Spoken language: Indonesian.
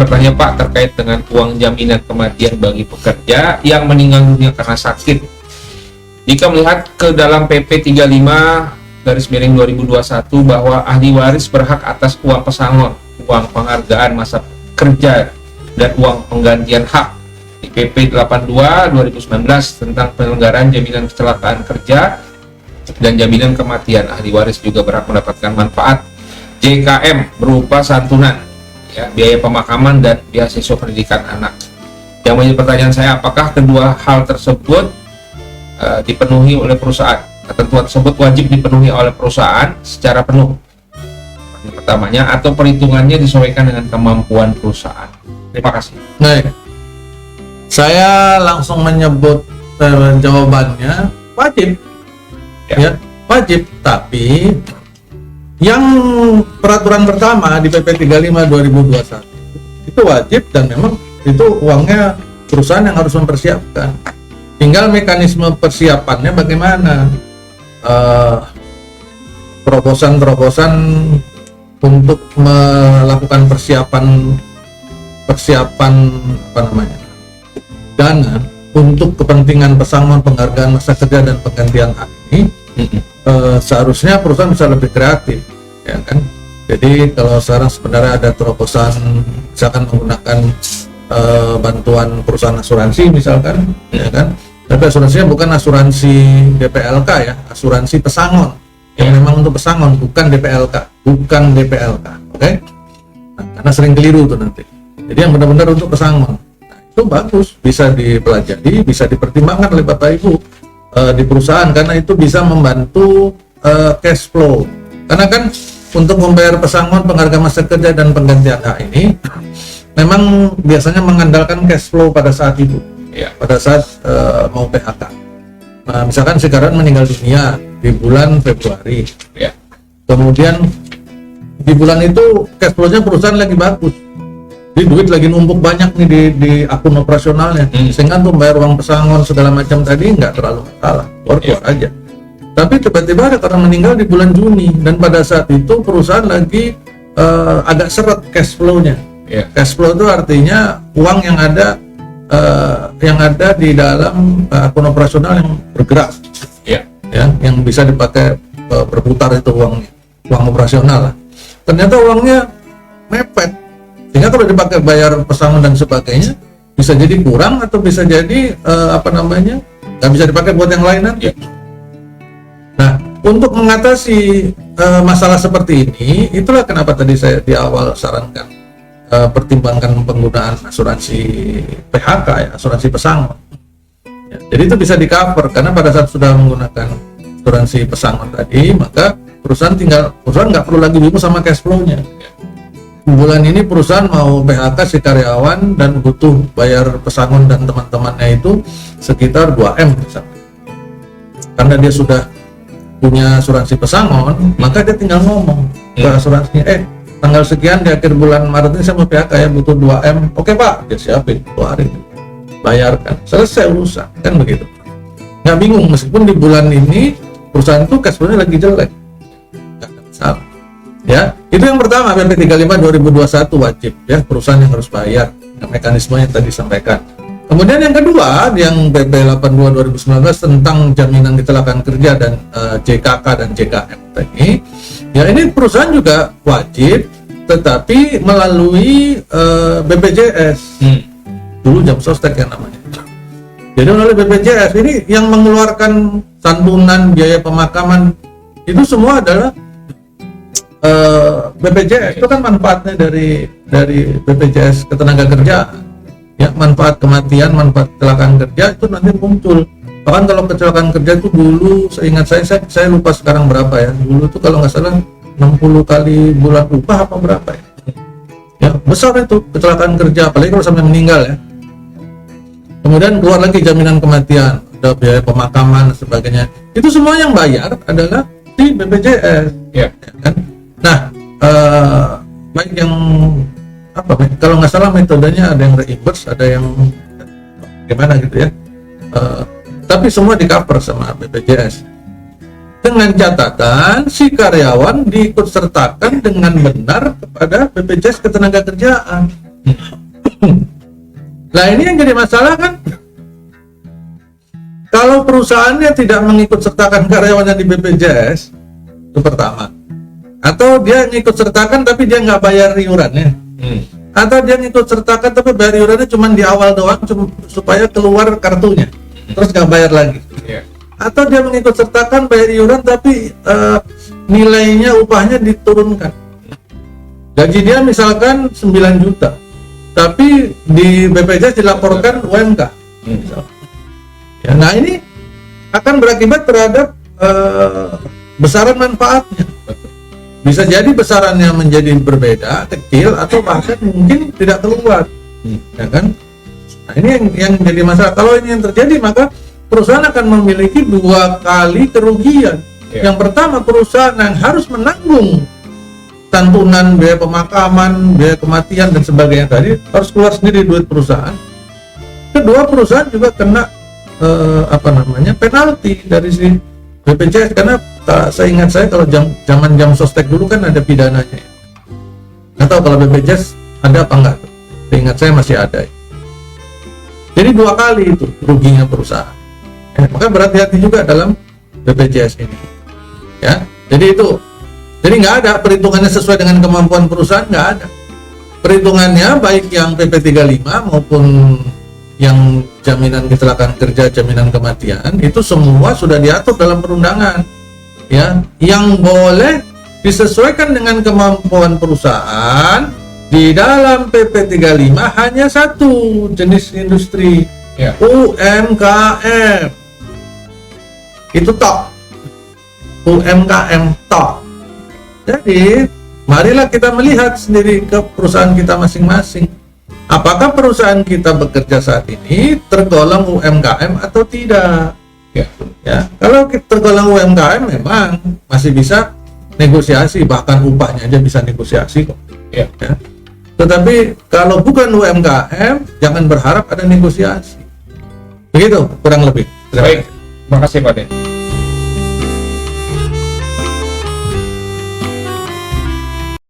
bertanya Pak terkait dengan uang jaminan kematian bagi pekerja yang meninggal dunia karena sakit. Jika melihat ke dalam PP 35/2021 bahwa ahli waris berhak atas uang pesangon, uang penghargaan masa kerja, dan uang penggantian hak. Di PP 82/2019 tentang penyelenggaraan jaminan kecelakaan kerja dan jaminan kematian, ahli waris juga berhak mendapatkan manfaat JKM berupa santunan, ya, biaya pemakaman dan beasiswa pendidikan anak. Yang menjadi pertanyaan saya, apakah kedua hal tersebut dipenuhi oleh perusahaan? Ketentuan tersebut wajib dipenuhi oleh perusahaan secara penuh, yang pertamanya, atau perhitungannya disesuaikan dengan kemampuan perusahaan. Terima kasih. Baik, saya langsung menyebut jawabannya wajib, ya wajib. Tapi yang peraturan pertama di PP 35/2021 itu wajib, dan memang itu uangnya perusahaan yang harus mempersiapkan. Tinggal mekanisme persiapannya bagaimana, terobosan untuk melakukan persiapan dana untuk kepentingan pesangon, penghargaan masa kerja, dan penggantian hak ini. Seharusnya perusahaan bisa lebih kreatif, ya kan? Jadi kalau sekarang sebenarnya ada terobosan, misalkan menggunakan bantuan perusahaan asuransi misalkan, ya kan? Tapi asuransinya bukan asuransi DPLK, ya, asuransi pesangon yang memang untuk pesangon, bukan DPLK, oke? Nah, karena sering keliru tuh nanti. Jadi yang benar-benar untuk pesangon. Nah, itu bagus, bisa dipelajari, bisa dipertimbangkan oleh Bapak Ibu di perusahaan, karena itu bisa membantu cash flow. Karena kan untuk membayar pesangon, penghargaan masa kerja, dan penggantian hak ini memang biasanya mengandalkan cash flow pada saat itu, ya, pada saat mau PHK. Nah, misalkan si karyawan meninggal dunia di bulan Februari, Ya. kemudian di bulan itu cash flow-nya perusahaan lagi bagus, di duit lagi numpuk banyak nih di akun operasionalnya, sehingga untuk bayar uang pesangon segala macam tadi nggak terlalu masalah, keluar aja. Tapi tiba-tiba ada orang meninggal di bulan Juni, dan pada saat itu perusahaan lagi agak seret cash flow-nya. Cash flow itu artinya uang yang ada di dalam akun operasional yang bergerak, ya, yang bisa dipakai berputar, itu uangnya, uang operasional lah. Ternyata uangnya mepet, sehingga kalau dipakai bayar pesangon dan sebagainya bisa jadi kurang, atau bisa jadi nggak bisa dipakai buat yang lain nanti. Nah, untuk mengatasi masalah seperti ini, itulah kenapa tadi saya di awal sarankan pertimbangkan penggunaan asuransi PHK, ya, asuransi pesangon. Ya, jadi itu bisa di cover, karena pada saat sudah menggunakan asuransi pesangon tadi, maka perusahaan nggak perlu lagi bingung sama cash flow-nya. Bulan ini perusahaan mau PHK si karyawan dan butuh bayar pesangon dan teman-temannya itu sekitar 2M misalnya. Karena dia sudah punya asuransi pesangon, maka dia tinggal ngomong ke asuransinya, tanggal sekian di akhir bulan Maret ini saya mau PHK, ya, butuh 2M. Oke Pak, dia siapin, keluarin, bayarkan, selesai urusan, kan begitu. Nggak bingung, meskipun di bulan ini perusahaan itu cash flow-nya lagi jelek, nggak ada masalah. Ya, itu yang pertama, PP 35/2021 wajib, ya, perusahaan yang harus bayar, mekanisme yang tadi disampaikan. Kemudian yang kedua, yang PP 82/2019 tentang jaminan kecelakaan kerja dan JKK dan JKM tadi, ya, ini perusahaan juga wajib, tetapi melalui BPJS. Dulu jam sostek yang namanya. Jadi melalui BPJS ini yang mengeluarkan santunan, biaya pemakaman, itu semua adalah BPJS. Itu kan manfaatnya dari BPJS ketenagakerjaan. Ya, manfaat kematian, manfaat kecelakaan kerja itu nanti muncul. Bahkan kalau kecelakaan kerja itu dulu, seingat saya lupa sekarang berapa, ya. Dulu itu kalau nggak salah 60 kali bulan upah apa berapa, ya. Ya, besar itu kecelakaan kerja, apalagi kalau sampai meninggal, ya. Kemudian keluar lagi jaminan kematian, ada biaya pemakaman dan sebagainya. Itu semua yang bayar adalah di BPJS, ya kan? Nah, baik yang kalau nggak salah metodenya ada yang reimburse, ada yang gimana gitu, ya. Tapi semua di cover sama BPJS, dengan catatan si karyawan diikut sertakan dengan benar kepada BPJS ketenagakerjaan. Nah ini yang jadi masalah kan, kalau perusahaannya tidak mengikut sertakan karyawannya di BPJS, itu pertama. Atau dia ngikut sertakan tapi dia nggak bayar iurannya. Atau dia ngikut sertakan tapi bayar iurannya cuma di awal doang, supaya keluar kartunya, terus nggak bayar lagi. Atau dia mengikut sertakan bayar iuran tapi nilainya upahnya diturunkan. Gaji dia misalkan 9 juta, tapi di BPJS dilaporkan UMK. Ya, nah ini akan berakibat terhadap besaran manfaatnya. Bisa jadi besarannya menjadi berbeda, kecil, atau bahkan mungkin tidak keluar, ya kan? Nah ini yang jadi masalah. Kalau ini yang terjadi, maka perusahaan akan memiliki 2 kali kerugian. Yang pertama, perusahaan yang harus menanggung santunan, biaya pemakaman, biaya kematian dan sebagainya tadi, harus keluar sendiri duit perusahaan. Kedua, perusahaan juga kena penalti dari si BPJS, karena seingat saya kalau zaman jam sostek dulu kan ada pidananya. Nggak tahu kalau BPJS ada apa enggak. Seingat saya masih ada. Jadi 2 kali itu ruginya perusahaan. Maka berhati-hati juga dalam BPJS ini. Ya, jadi itu. Jadi nggak ada perhitungannya sesuai dengan kemampuan perusahaan, nggak ada. Perhitungannya baik yang PP 35 maupun yang jaminan kecelakaan kerja, jaminan kematian, itu semua sudah diatur dalam perundangan. Ya, yang boleh disesuaikan dengan kemampuan perusahaan di dalam PP 35 hanya satu jenis industri, UMKM. Itu tok. UMKM tok. Jadi, marilah kita melihat sendiri ke perusahaan kita masing-masing. Apakah perusahaan kita bekerja saat ini tergolong UMKM atau tidak? Ya, kalau tergolong UMKM memang masih bisa negosiasi, bahkan upahnya aja bisa negosiasi kok. Ya. Tetapi kalau bukan UMKM, jangan berharap ada negosiasi. Begitu kurang lebih. Baik, terima kasih Pak Den.